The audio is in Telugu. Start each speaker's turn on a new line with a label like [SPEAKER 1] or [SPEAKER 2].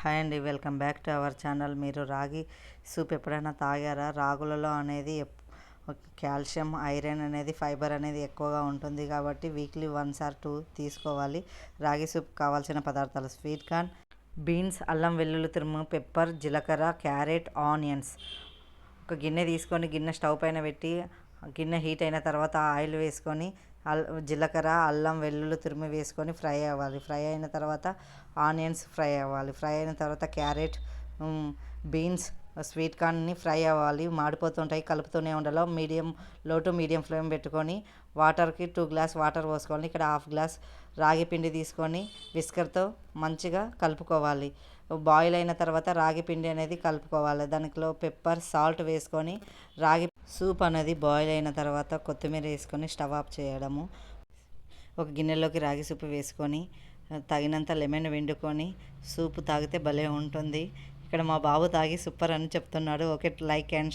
[SPEAKER 1] హాయ్ అండి, welcome back to our channel. మీరు రాగి సూప్ ఎప్పుడైనా తాగారా? రాగులలో అనేది కాల్షియం, ఐరన్ అనేది, ఫైబర్ అనేది ఎక్కువగా ఉంటుంది కాబట్టి వీక్లీ 1 or 2 తీసుకోవాలి. రాగి సూప్ కావాల్సిన పదార్థాలు: స్వీట్ కార్న్, బీన్స్, అల్లం వెల్లుల్లి తురుము, పెప్పర్, జీలకర్ర, క్యారెట్, ఆనియన్స్. ఒక గిన్నె తీసుకొని గిన్నె స్టవ్ పైన పెట్టి గిన్నె హీట్ అయిన తర్వాత ఆయిల్ వేసుకొని జీలకర్ర, అల్లం వెల్లుల్లి తురిమి వేసుకొని ఫ్రై అవ్వాలి. ఫ్రై అయిన తర్వాత ఆనియన్స్ ఫ్రై అవ్వాలి. ఫ్రై అయిన తర్వాత క్యారెట్, బీన్స్, స్వీట్ కార్న్ని ఫ్రై అవ్వాలి. మాడిపోతుంటాయి, కలుపుతూనే ఉండాలి. లో టు మీడియం ఫ్లేమ్ పెట్టుకొని వాటర్కి 2 గ్లాస్ వాటర్ పోసుకోవాలి. ఇక్కడ 1/2 గ్లాస్ రాగి పిండి తీసుకొని విస్కర్తో మంచిగా కలుపుకోవాలి. బాయిల్ అయిన తర్వాత రాగి పిండి అనేది కలుపుకోవాలి. దానిలో పెప్పర్, సాల్ట్ వేసుకొని రాగి సూప్ అనేది బాయిల్ అయిన తర్వాత కొత్తిమీర వేసుకొని స్టవ్ ఆఫ్ చేయడము. ఒక గిన్నెలోకి రాగి సూప్ వేసుకొని తగినంత లెమన్ పిండుకొని సూప్ తాగితే భలే ఉంటుంది. ఇక్కడ మా బాబు తాగి సూపర్ అని చెప్తున్నాడు. Okay, like and